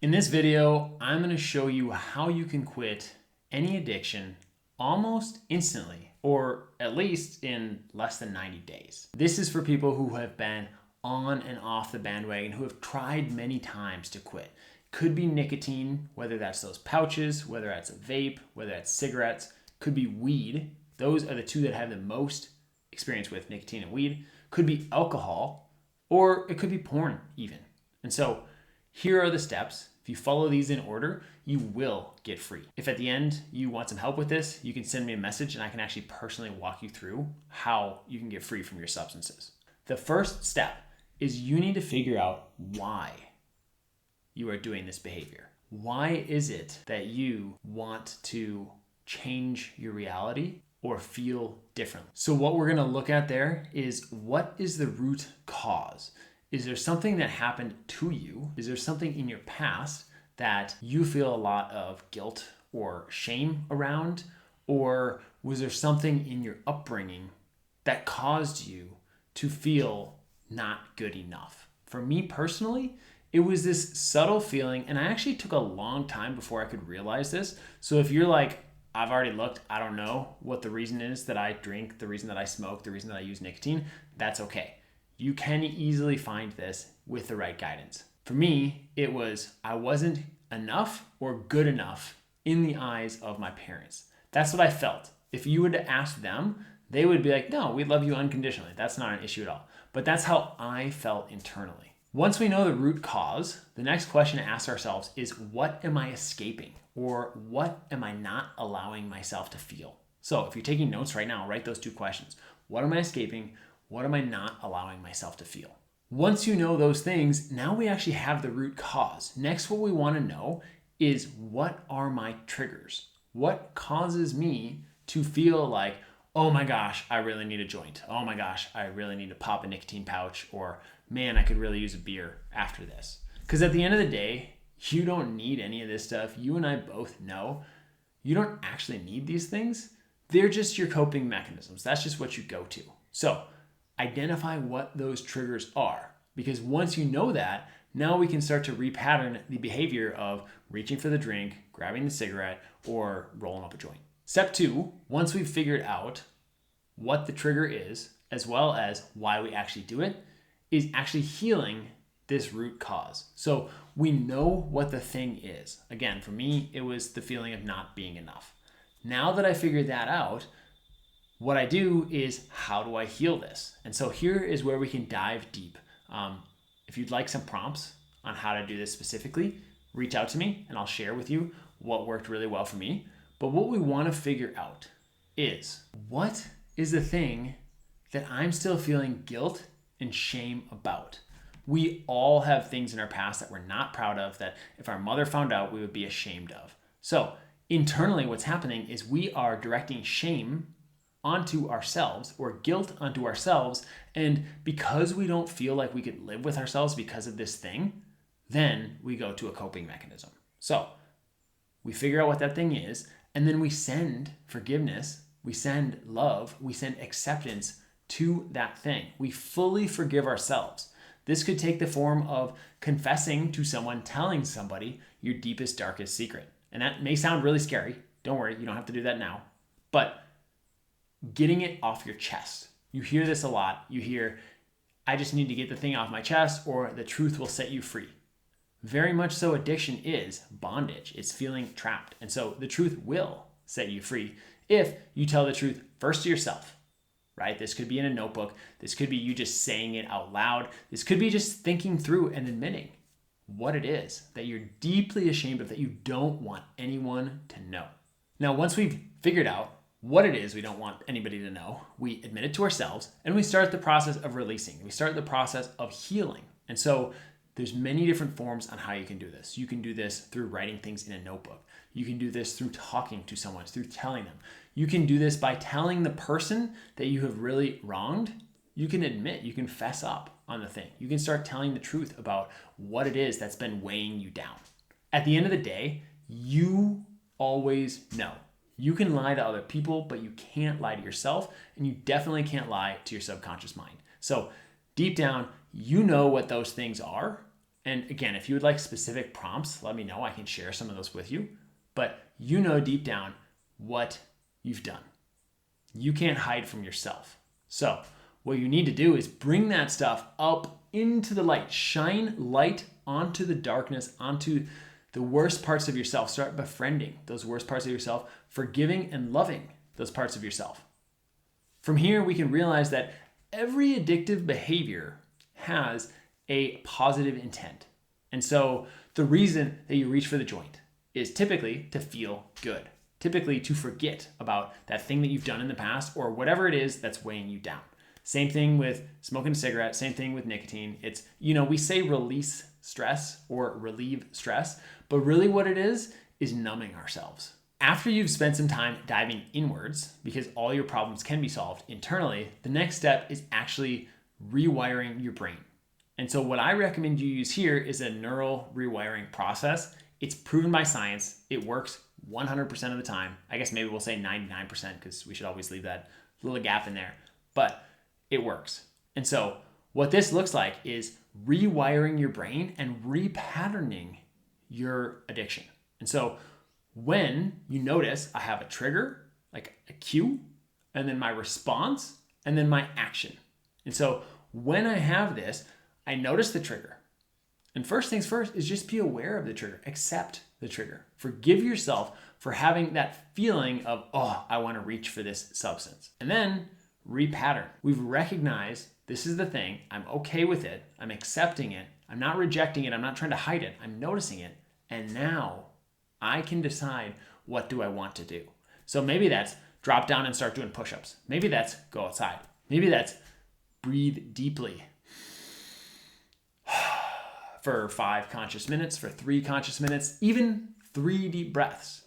In this video, I'm going to show you how you can quit any addiction almost instantly, or at least in less than 90 days. This is for people who have been on and off the bandwagon, who have tried many times to quit. Could be nicotine, whether that's those pouches, whether that's a vape, whether that's cigarettes, could be weed. Those are the two that have the most experience with nicotine and weed. Could be alcohol, or it could be porn even. And so here are the steps. If you follow these in order, you will get free. If at the end you want some help with this, you can send me a message and I can actually personally walk you through how you can get free from your substances. The first step is you need to figure out why you are doing this behavior. Why is it that you want to change your reality or feel differently? So what we're going to look at there is, what is the root cause? Is there something that happened to you? Is there something in your past that you feel a lot of guilt or shame around? Or was there something in your upbringing that caused you to feel not good enough? For me personally, it was this subtle feeling, and I actually took a long time before I could realize this. So if you're like, I've already looked, I don't know what the reason is that I drink, the reason that I smoke, the reason that I use nicotine, that's okay. You can easily find this with the right guidance. For me, it was I wasn't enough or good enough in the eyes of my parents. That's what I felt. If you were to ask them, they would be like, no, we love you unconditionally. That's not an issue at all. But that's how I felt internally. Once we know the root cause, the next question to ask ourselves is, what am I escaping? Or what am I not allowing myself to feel? So if you're taking notes right now, write those two questions. What am I escaping? What am I not allowing myself to feel? Once you know those things, now we actually have the root cause. Next, what we want to know is, what are my triggers? What causes me to feel like, oh my gosh, I really need a joint. Oh my gosh, I really need to pop a nicotine pouch, or man, I could really use a beer after this. Because at the end of the day, you don't need any of this stuff. You and I both know you don't actually need these things. They're just your coping mechanisms. That's just what you go to. So identify what those triggers are, because once you know that, now we can start to repattern the behavior of reaching for the drink, grabbing the cigarette, or rolling up a joint. Step 2, once we've figured out what the trigger is, as well as why we actually do it, is actually healing this root cause. So we know what the thing is. Again, for me, it was the feeling of not being enough. Now that I figured that out, what I do is, how do I heal this? And so here is where we can dive deep. If you'd like some prompts on how to do this specifically, reach out to me and I'll share with you what worked really well for me. But what we want to figure out is, what is the thing that I'm still feeling guilt and shame about? We all have things in our past that we're not proud of, that if our mother found out, we would be ashamed of. So internally, what's happening is we are directing shame onto ourselves, or guilt onto ourselves. And because we don't feel like we could live with ourselves because of this thing, then we go to a coping mechanism. So we figure out what that thing is, and then we send forgiveness, we send love, we send acceptance to that thing. We fully forgive ourselves. This could take the form of confessing to someone, telling somebody your deepest, darkest secret. And that may sound really scary. Don't worry, you don't have to do that now. But getting it off your chest. You hear this a lot. You hear, I just need to get the thing off my chest, or the truth will set you free. Very much so, addiction is bondage. It's feeling trapped. And so the truth will set you free if you tell the truth first to yourself, right? This could be in a notebook. This could be you just saying it out loud. This could be just thinking through and admitting what it is that you're deeply ashamed of, that you don't want anyone to know. Now, once we've figured out what it is we don't want anybody to know, we admit it to ourselves, and we start the process of releasing. We start the process of healing. And so there's many different forms on how you can do this. You can do this through writing things in a notebook. You can do this through talking to someone, through telling them. You can do this by telling the person that you have really wronged. You can admit, you can fess up on the thing. You can start telling the truth about what it is that's been weighing you down. At the end of the day, you always know. You can lie to other people, but you can't lie to yourself, and you definitely can't lie to your subconscious mind. So deep down, you know what those things are, And again, if you would like specific prompts, let me know. I can share some of those with you. But you know deep down what you've done. You can't hide from yourself. So what you need to do is bring that stuff up into the light. Shine light onto the darkness, onto the worst parts of yourself. Start befriending those worst parts of yourself, forgiving and loving those parts of yourself. From here, we can realize that every addictive behavior has a positive intent. And so the reason that you reach for the joint is typically to feel good, typically to forget about that thing that you've done in the past or whatever it is that's weighing you down. Same thing with smoking a cigarette, same thing with nicotine. It's, we say release stress or relieve stress, but really what it is numbing ourselves. After you've spent some time diving inwards, because all your problems can be solved internally, the next step is actually rewiring your brain. And so what I recommend you use here is a neural rewiring process. It's proven by science. It works 100% of the time. I guess maybe we'll say 99% because we should always leave that little gap in there. But it works. And so what this looks like is rewiring your brain and repatterning your addiction. And so when you notice I have a trigger, like a cue, and then my response, and then my action. And so when I have this, I notice the trigger. And first things first is just be aware of the trigger. Accept the trigger. Forgive yourself for having that feeling of, I want to reach for this substance. And then repattern. We've recognized this is the thing. I'm okay with it. I'm accepting it. I'm not rejecting it. I'm not trying to hide it. I'm noticing it. And now I can decide, what do I want to do? So maybe that's drop down and start doing push-ups. Maybe that's go outside. Maybe that's breathe deeply for 5 conscious minutes, for 3 conscious minutes. Even 3 deep breaths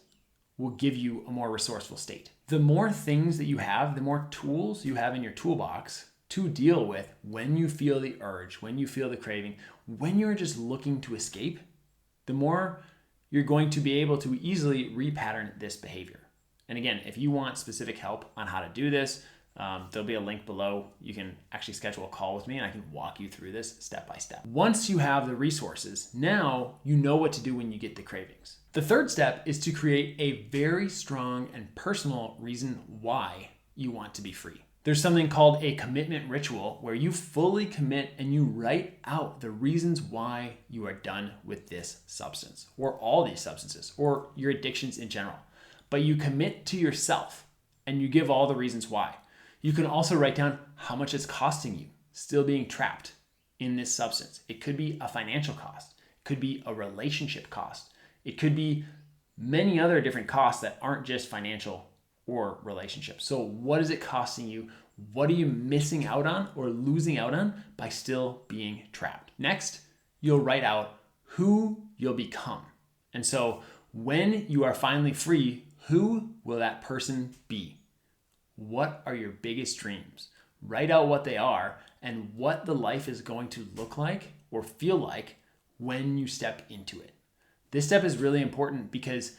will give you a more resourceful state. The more things that you have, the more tools you have in your toolbox to deal with when you feel the urge, when you feel the craving, when you're just looking to escape, the more you're going to be able to easily repattern this behavior. And again, if you want specific help on how to do this, there'll be a link below. You can actually schedule a call with me and I can walk you through this step by step. Once you have the resources, now you know what to do when you get the cravings. The third step is to create a very strong and personal reason why you want to be free. There's something called a commitment ritual where you fully commit and you write out the reasons why you are done with this substance or all these substances or your addictions in general. But you commit to yourself and you give all the reasons why. You can also write down how much it's costing you still being trapped in this substance. It could be a financial cost. It could be a relationship cost. It could be many other different costs that aren't just financial or relationships. So what is it costing you? What are you missing out on or losing out on by still being trapped? Next, you'll write out who you'll become. And so when you are finally free, who will that person be? What are your biggest dreams? Write out what they are and what the life is going to look like or feel like when you step into it. This step is really important because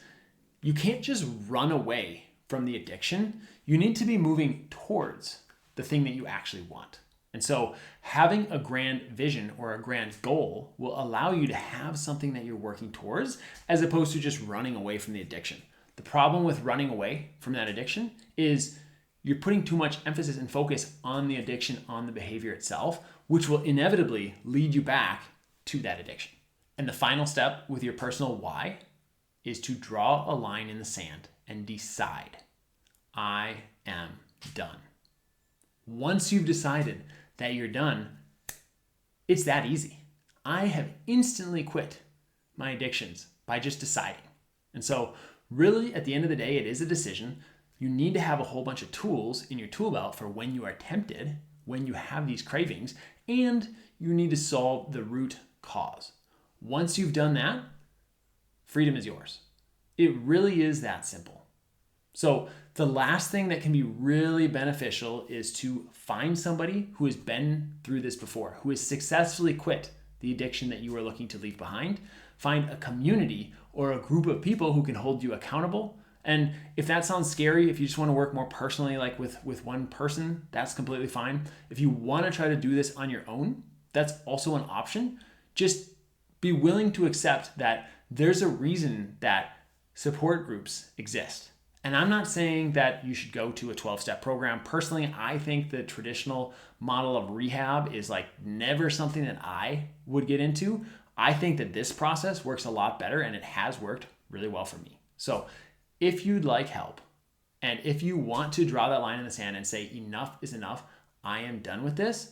you can't just run away from the addiction. You need to be moving towards the thing that you actually want. And so having a grand vision or a grand goal will allow you to have something that you're working towards as opposed to just running away from the addiction. The problem with running away from that addiction is you're putting too much emphasis and focus on the addiction, on the behavior itself, which will inevitably lead you back to that addiction. And the final step with your personal why is to draw a line in the sand and decide, I am done. Once you've decided that you're done, it's that easy. I have instantly quit my addictions by just deciding. And so really at the end of the day, it is a decision. You need to have a whole bunch of tools in your tool belt for when you are tempted, when you have these cravings, and you need to solve the root cause. Once you've done that, freedom is yours. It really is that simple. So the last thing that can be really beneficial is to find somebody who has been through this before, who has successfully quit the addiction that you are looking to leave behind. Find a community or a group of people who can hold you accountable. And if that sounds scary, if you just want to work more personally, like with one person, that's completely fine. If you want to try to do this on your own, that's also an option. Just Be willing to accept that there's a reason that support groups exist. And I'm not saying that you should go to a 12-step program. Personally, I think the traditional model of rehab is like never something that I would get into. I think that this process works a lot better, and it has worked really well for me. So if you'd like help, and if you want to draw that line in the sand and say enough is enough, I am done with this,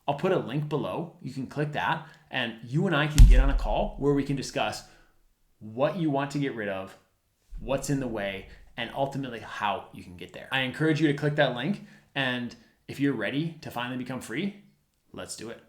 I'll put a link below. You can click that, and you and I can get on a call where we can discuss what you want to get rid of, what's in the way, and ultimately how you can get there. I encourage you to click that link, and if you're ready to finally become free, let's do it.